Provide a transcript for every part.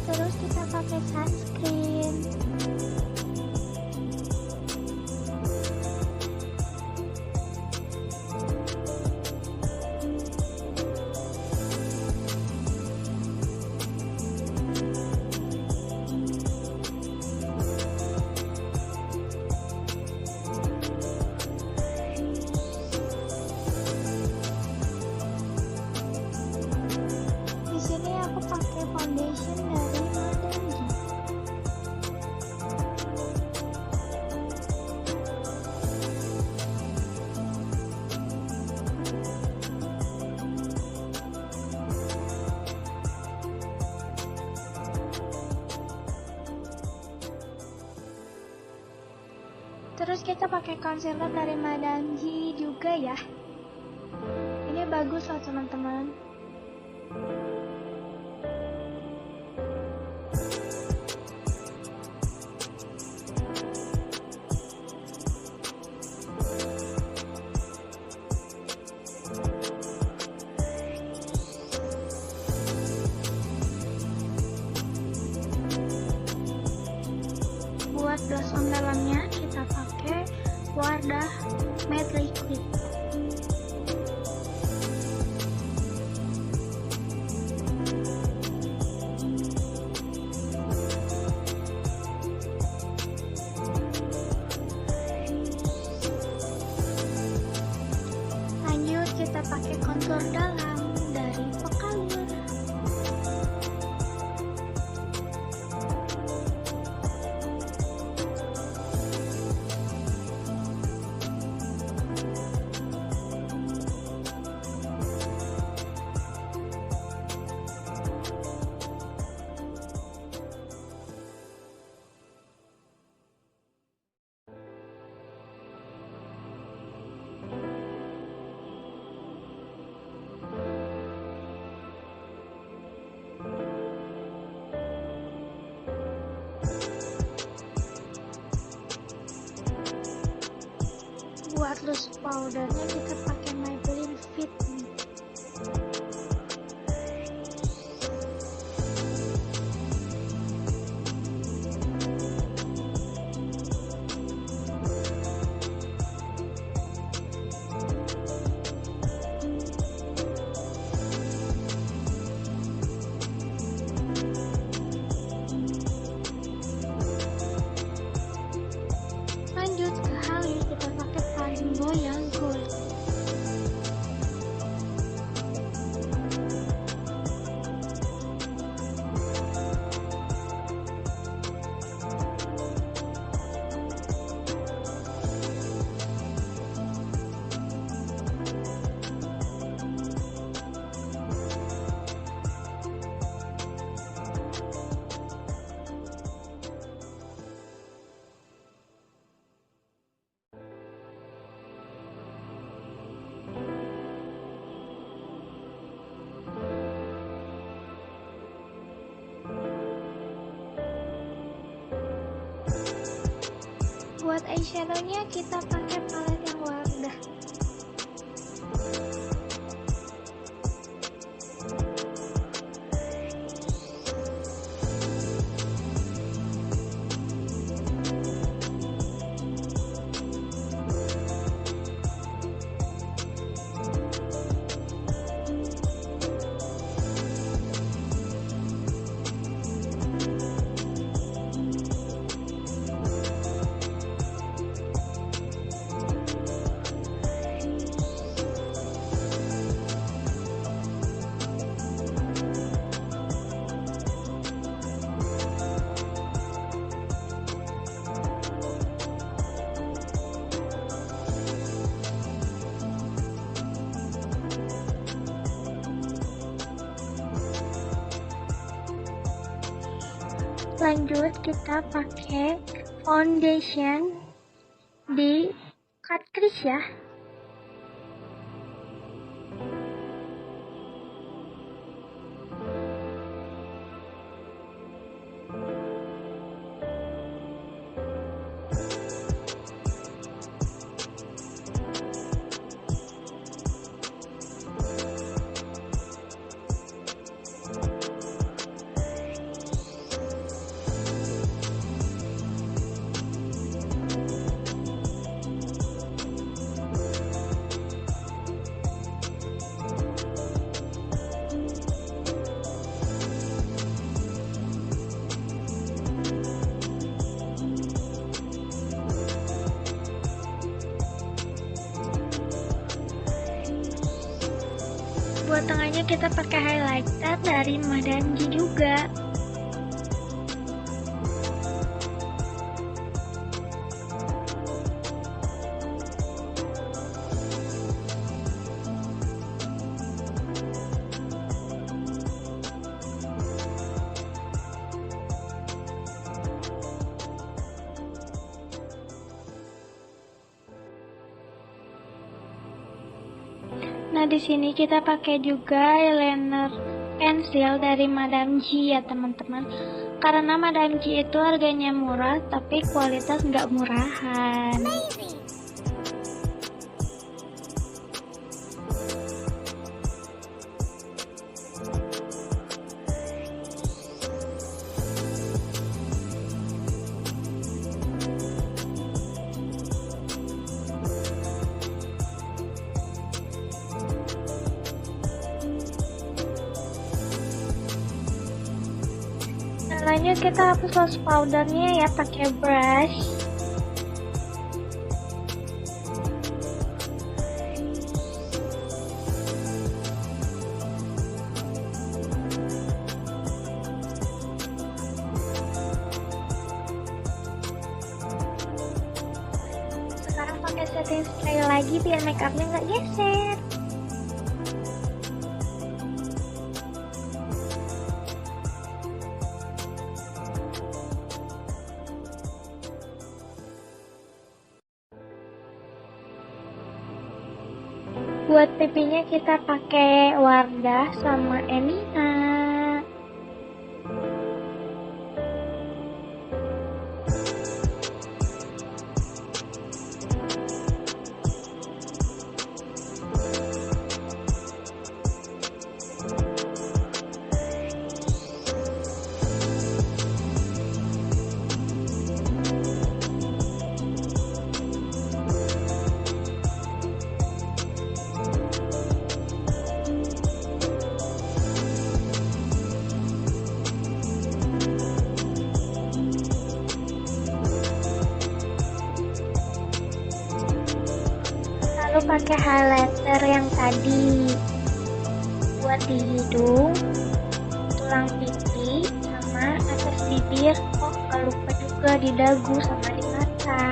Terus kita pakai sunscreen. Di sini aku pakai foundation dari Madame Gie. Terus kita pakai concealer dari Madame Gie juga ya. Ini bagus loh teman-teman. Buat blushon dalamnya kita pakai Wardah Matte Liquid. Lanjut kita pakai contour dalam dari Focallure. Buat loose powdernya kita pakai Maybelline Fit. Lanjut ke halis, kita pakai Fanbo yang gold. Buat eyeshadownya kita pakai palet yang Wardah. lanjut kita pakai foundation di cut crease ya. Buat tengahnya kita pakai highlighter dari Madame Gie juga. Nah, di sini kita pakai juga eyeliner pensil dari Madame Gie ya teman-teman. Karena Madame Gie itu harganya murah, tapi kualitas nggak murahan. Lanjut kita hapus loose powdernya ya pakai brush. Sekarang pakai setting spray lagi biar makeupnya nggak geser. Buat pipinya kita pakai Wardah sama Emina. Lalu pakai highlighter yang tadi buat di hidung, tulang pipi, sama atas bibir. Oh, gak lupa juga di dagu sama di mata.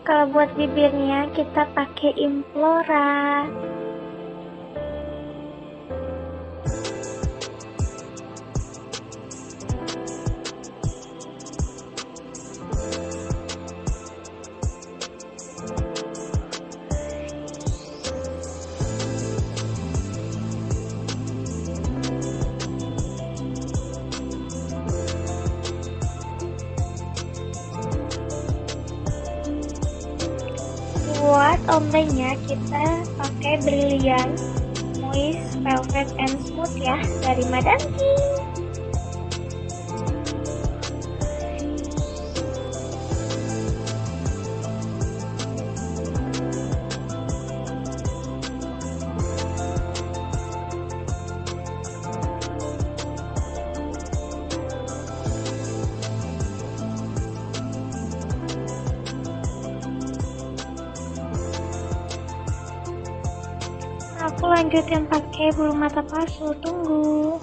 Kalau buat bibirnya kita pakai Implora. Buat ombrenya kita pakai Brilliant Moist Velvet and Smooth ya dari Madame Gie. Aku lanjutin pakai bulu mata palsu. Tunggu.